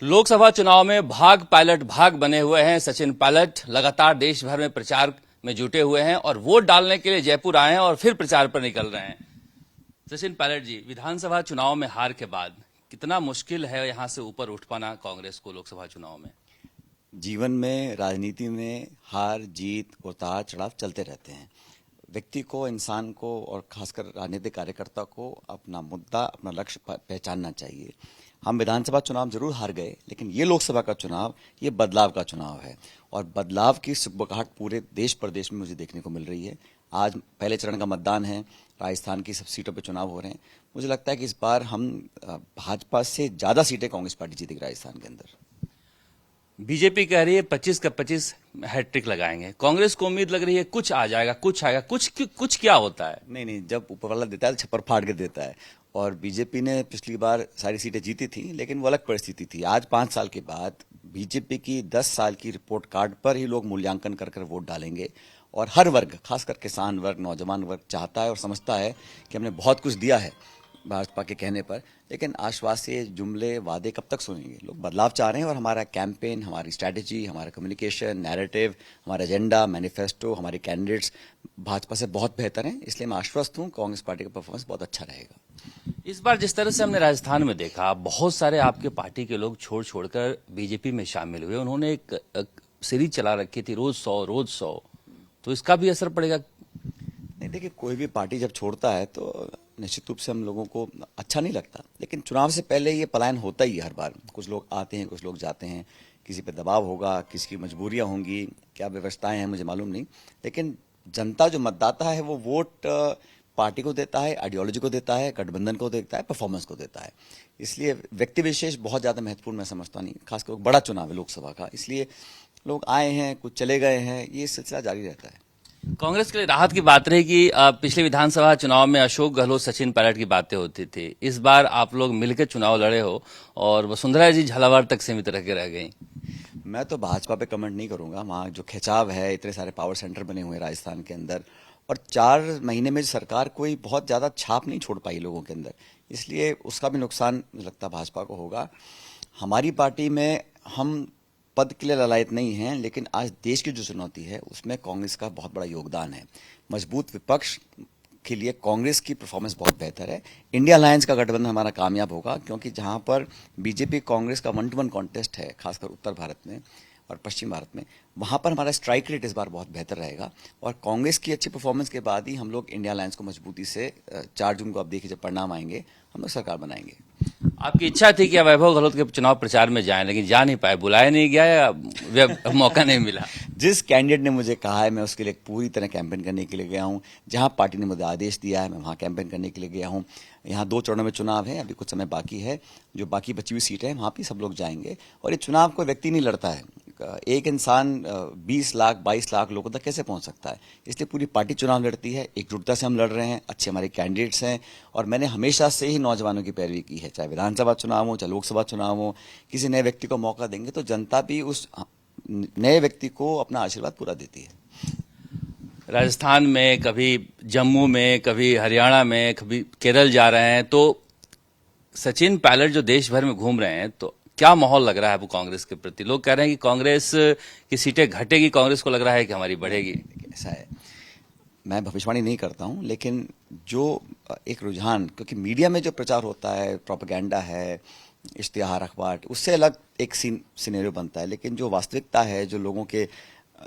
लोकसभा चुनाव में भाग पायलट भाग बने हुए हैं सचिन पायलट। लगातार देश भर में प्रचार में जुटे हुए हैं और वोट डालने के लिए जयपुर आए हैं और फिर प्रचार पर निकल रहे हैं। सचिन पायलट जी, विधानसभा चुनाव में हार के बाद कितना मुश्किल है यहां से ऊपर उठ पाना कांग्रेस को लोकसभा चुनाव में? जीवन में, राजनीति में हार जीत उतार चढ़ाव चलते रहते हैं। व्यक्ति को, इंसान को और खासकर राजनीतिक कार्यकर्ता को अपना मुद्दा, अपना लक्ष्य पहचानना चाहिए। हम विधानसभा चुनाव जरूर हार गए, लेकिन ये लोकसभा का चुनाव, ये बदलाव का चुनाव है और बदलाव की सुगबुगाहट पूरे देश प्रदेश में मुझे देखने को मिल रही है। आज पहले चरण का मतदान है, राजस्थान की सब सीटों पर चुनाव हो रहे हैं। मुझे लगता है कि इस बार हम भाजपा से ज्यादा सीटें कांग्रेस पार्टी जीतेगी राजस्थान के अंदर। बीजेपी कह रही है 25 का 25 हैट्रिक लगाएंगे। कांग्रेस को उम्मीद लग रही है कुछ आ जाएगा, कुछ आएगा। कुछ क्या होता है? नहीं, जब ऊपर वाला देता है तो छप्पर फाड़ के देता है। और बीजेपी ने पिछली बार सारी सीटें जीती थी, लेकिन वो अलग परिस्थिति थी। आज 5 साल के बाद बीजेपी की 10 साल की रिपोर्ट कार्ड पर ही लोग मूल्यांकन कर वोट डालेंगे। और हर वर्ग, खासकर किसान वर्ग, नौजवान वर्ग चाहता है और समझता है कि हमने बहुत कुछ दिया है भाजपा के कहने पर, लेकिन आश्वास्य जुमले, वादे कब तक सुनेंगे? लोग बदलाव चाह रहे हैं और हमारा कैंपेन, हमारी स्ट्रैटेजी, हमारा कम्युनिकेशन, नैरेटिव, हमारा एजेंडा, मैनिफेस्टो, हमारे कैंडिडेट्स भाजपा से बहुत बेहतर हैं। इसलिए मैं आश्वस्त हूं कांग्रेस पार्टी का परफॉर्मेंस बहुत अच्छा रहेगा। इस बार जिस तरह से हमने राजस्थान में देखा, बहुत सारे आपके पार्टी के लोग छोड़कर बीजेपी में शामिल हुए। उन्होंने एक सीरीज चला रखी थी, रोज 100। तो इसका भी असर पड़ेगा? नहीं, देखिए, कोई भी पार्टी जब छोड़ता है तो निश्चित रूप से हम लोगों को अच्छा नहीं लगता, लेकिन चुनाव से पहले ये पलायन होता ही है हर बार। कुछ लोग आते हैं, कुछ लोग जाते हैं, किसी पे दबाव होगा, किसी की मजबूरियां होंगी, क्या व्यवस्थाएं हैं मुझे मालूम नहीं। लेकिन जनता, जो मतदाता है, वो वोट पार्टी को देता है, आइडियोलॉजी को देता है, गठबंधन को देता है, परफॉर्मेंस को देता है। इसलिए व्यक्ति विशेष बहुत ज्यादा महत्वपूर्ण मैं समझता नहीं, खासकर बड़ा चुनाव है लोकसभा का। इसलिए लोग आए हैं, कुछ चले गए हैं, ये सिलसिला जारी रहता है। कांग्रेस के लिए राहत की बात रही कि पिछले विधानसभा चुनाव में अशोक गहलोत, सचिन पायलट की बातें होती थी। इस बार आप लोग मिलकर चुनाव लड़े हो और वसुंधरा जी झालावाड़ तक सीमित रह गई। मैं तो भाजपा पे कमेंट नहीं करूंगा। वहाँ जो खिंचाव है, इतने सारे पावर सेंटर बने हुए हैं राजस्थान के अंदर, और 4 महीने में सरकार कोई बहुत ज्यादा छाप नहीं छोड़ पाई लोगों के अंदर, इसलिए उसका भी नुकसान मुझे लगता है भाजपा को होगा। हमारी पार्टी में हम पद के लिए ललायत नहीं हैं, लेकिन आज देश की जो चुनौती है उसमें कांग्रेस का बहुत बड़ा योगदान है। मजबूत विपक्ष के लिए कांग्रेस की परफॉर्मेंस बहुत बेहतर है। इंडिया अलायंस का गठबंधन हमारा कामयाब होगा, क्योंकि जहां पर बीजेपी कांग्रेस का 1-to-1 कॉन्टेस्ट है, खासकर उत्तर भारत में और पश्चिम भारत में, वहां पर हमारा स्ट्राइक रेट इस बार बहुत बेहतर रहेगा। और कांग्रेस की अच्छी परफॉर्मेंस के बाद ही हम लोग इंडिया अलायंस को मजबूती से 4 जून को, आप देखिए जब परिणाम आएंगे, हम लोग सरकार बनाएंगे। आपकी इच्छा थी कि वैभव गहलोत के चुनाव प्रचार में जाएं, लेकिन जा नहीं पाए, बुलाया नहीं गया या मौका नहीं मिला? जिस कैंडिडेट ने मुझे कहा है, मैं उसके लिए पूरी तरह कैंपेन करने के लिए गया हूं। जहां पार्टी ने मुझे आदेश दिया है, मैं वहां कैंपेन करने के लिए गया हूं। यहाँ 2 चरणों में चुनाव है, अभी कुछ समय बाकी है। जो बाकी बची हुई सीटें हैं, वहां भी सब लोग जाएंगे। और ये चुनाव कोई व्यक्ति नहीं लड़ता है, एक इंसान 20 लाख 22 लाख लोगों तक कैसे पहुंच सकता है? इसलिए पूरी पार्टी चुनाव लड़ती है, एकजुटता से हम लड़ रहे हैं, अच्छे हमारे कैंडिडेट्स हैं। और मैंने हमेशा से ही नौजवानों की पैरवी की है, चाहे विधानसभा चुनाव हो, चाहे लोकसभा चुनाव हो। किसी नए व्यक्ति को मौका देंगे तो जनता भी उस नए व्यक्ति को अपना आशीर्वाद पूरा देती है। राजस्थान में, कभी जम्मू में, कभी हरियाणा में, कभी केरल जा रहे हैं, तो सचिन पायलट जो देश भर में घूम रहे हैं, तो क्या माहौल लग रहा है आपको कांग्रेस के प्रति? लोग कह रहे हैं कि कांग्रेस की सीटें घटेगी, कांग्रेस को लग रहा है कि हमारी बढ़ेगी। ऐसा है, मैं भविष्यवाणी नहीं करता हूं, लेकिन जो एक रुझान, क्योंकि मीडिया में जो प्रचार होता है, प्रोपेगेंडा है, इश्तिहार, अखबार, उससे अलग एक सिनेरियो बनता है। लेकिन जो वास्तविकता है, जो लोगों के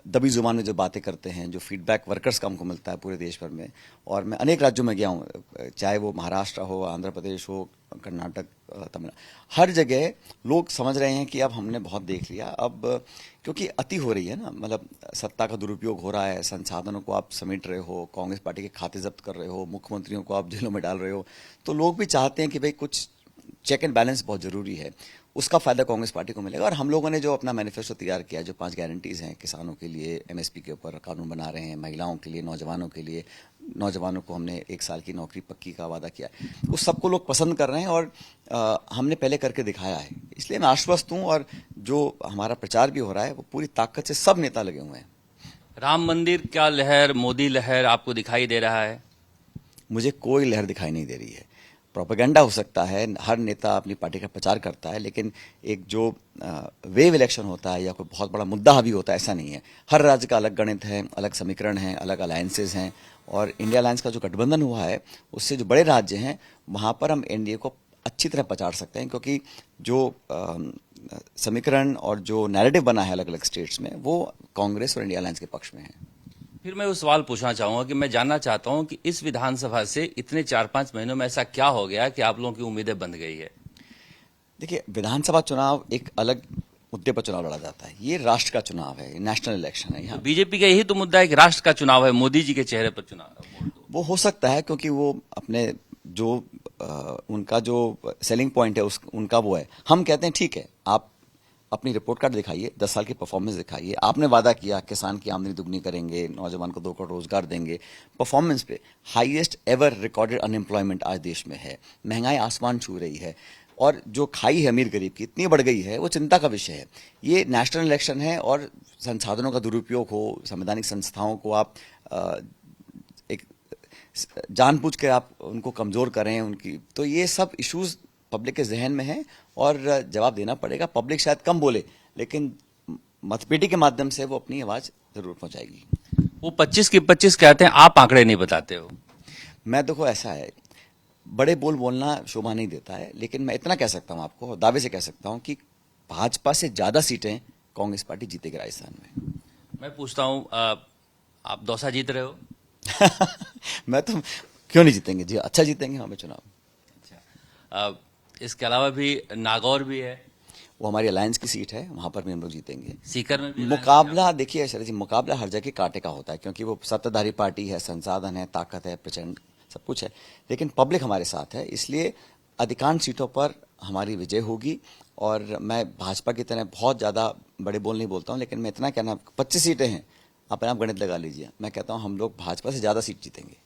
दबी जुबान में जो बातें करते हैं, जो फीडबैक वर्कर्स का हमको मिलता है पूरे देश भर में, और मैं अनेक राज्यों में गया हूँ, चाहे वो महाराष्ट्र हो, आंध्र प्रदेश हो, कर्नाटक, तमिलनाडु, हर जगह लोग समझ रहे हैं कि अब हमने बहुत देख लिया। अब क्योंकि अति हो रही है ना, मतलब सत्ता का दुरुपयोग हो रहा है, संसाधनों को आप समेट रहे हो, कांग्रेस पार्टी के खाते जब्त कर रहे हो, मुख्यमंत्रियों को आप जेलों में डाल रहे हो, तो लोग भी चाहते हैं कि भाई कुछ चेक एंड बैलेंस बहुत जरूरी है। उसका फायदा कांग्रेस पार्टी को मिलेगा। और हम लोगों ने जो अपना मैनिफेस्टो तैयार किया, जो 5 गारंटीज हैं, किसानों के लिए एमएसपी के ऊपर कानून बना रहे हैं, महिलाओं के लिए, नौजवानों के लिए, नौजवानों को हमने 1 साल की नौकरी पक्की का वादा किया, उस सबको लोग पसंद कर रहे हैं और हमने पहले करके दिखाया है। इसलिए मैं आश्वस्त हूं, और जो हमारा प्रचार भी हो रहा है वो पूरी ताकत से सब नेता लगे हुए हैं। राम मंदिर क्या लहर, मोदी लहर आपको दिखाई दे रहा है? मुझे कोई लहर दिखाई नहीं दे रही है। प्रोपेगेंडा हो सकता है, हर नेता अपनी पार्टी का प्रचार करता है, लेकिन एक जो वेव इलेक्शन होता है या कोई बहुत बड़ा मुद्दा हावी होता है, ऐसा नहीं है। हर राज्य का अलग गणित है, अलग समीकरण है, अलग अलायंसेज हैं, और इंडिया अलायंस का जो गठबंधन हुआ है उससे जो बड़े राज्य हैं वहां पर हम एनडीए को अच्छी तरह प्रचार सकते हैं, क्योंकि जो समीकरण और जो नैरेटिव बना है अलग अलग स्टेट्स में वो कांग्रेस और इंडिया अलायंस के पक्ष में है। फिर मैं वो सवाल पूछना चाहूंगा कि मैं जानना चाहता हूं कि इस विधानसभा से इतने 4-5 महीनों में ऐसा क्या हो गया कि आप लोगों की उम्मीदें बंध गई है? देखिए, विधानसभा चुनाव एक अलग मुद्दे पर चुनाव लड़ा जाता है, ये राष्ट्र का चुनाव है, नेशनल इलेक्शन है। यहाँ बीजेपी का यही तो मुद्दा है कि राष्ट्र का चुनाव है, मोदी जी के चेहरे पर चुनाव। वो हो सकता है क्योंकि वो अपने जो उनका जो सेलिंग पॉइंट है उनका वो है। हम कहते हैं ठीक है, आप अपनी रिपोर्ट कार्ड दिखाइए, 10 साल की परफॉर्मेंस दिखाइए। आपने वादा किया किसान की आमदनी दुगनी करेंगे, नौजवान को 2 करोड़ रोजगार देंगे। परफॉर्मेंस पे हाईएस्ट एवर रिकॉर्डेड अनएम्प्लॉयमेंट आज देश में है, महंगाई आसमान छू रही है, और जो खाई है अमीर गरीब की इतनी बढ़ गई है, वो चिंता का विषय है। ये नेशनल इलेक्शन है और संसाधनों का दुरुपयोग हो, संवैधानिक संस्थाओं को आप एक जानबूझ कर आप उनको कमजोर करें उनकी, तो ये सब इश्यूज पब्लिक के जहन में है और जवाब देना पड़ेगा। पब्लिक शायद कम बोले, लेकिन मतपेटी के माध्यम से वो अपनी आवाज जरूर पहुंचाएगी। वो 25 की 25 कहते हैं, आप आंकड़े नहीं बताते हो। मैं देखो, ऐसा है, बड़े बोल बोलना शोभा नहीं देता है, लेकिन मैं इतना कह सकता हूं आपको, दावे से कह सकता हूं कि भाजपा से ज्यादा सीटें कांग्रेस पार्टी जीतेगी राजस्थान में। मैं पूछता हूं, आप दौसा जीत रहे हो? मैं तो क्यों नहीं जीतेंगे जी, अच्छा जीतेंगे हमें चुनाव। अच्छा, इसके अलावा भी नागौर भी है, वो हमारी अलायंस की सीट है, वहां पर भी हम लोग जीतेंगे। सीकर में भी मुकाबला देखिए शरद जी, मुकाबला हर जगह कांटे का होता है, क्योंकि वो सत्ताधारी पार्टी है, संसाधन है, ताकत है, प्रचंड सब कुछ है, लेकिन पब्लिक हमारे साथ है, इसलिए अधिकांश सीटों पर हमारी विजय होगी। और मैं भाजपा की तरह बहुत ज्यादा बड़े बोल नहीं बोलता हूं, लेकिन मैं इतना कहना, 25 सीटें हैं, अपने आप गणित लगा लीजिए, मैं कहता हूं हम लोग भाजपा से ज्यादा सीट जीतेंगे।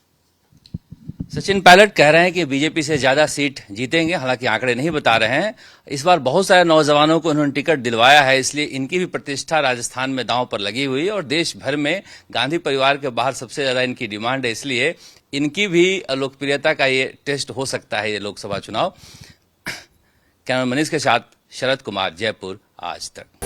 सचिन पायलट कह रहे हैं कि बीजेपी से ज्यादा सीट जीतेंगे, हालांकि आंकड़े नहीं बता रहे हैं। इस बार बहुत सारे नौजवानों को उन्होंने टिकट दिलवाया है, इसलिए इनकी भी प्रतिष्ठा राजस्थान में दांव पर लगी हुई है और देश भर में गांधी परिवार के बाहर सबसे ज्यादा इनकी डिमांड है, इसलिए इनकी भी लोकप्रियता का ये टेस्ट हो सकता है ये लोकसभा चुनाव। कैमरा मनीष के साथ शरद कुमार, जयपुर, आज तक।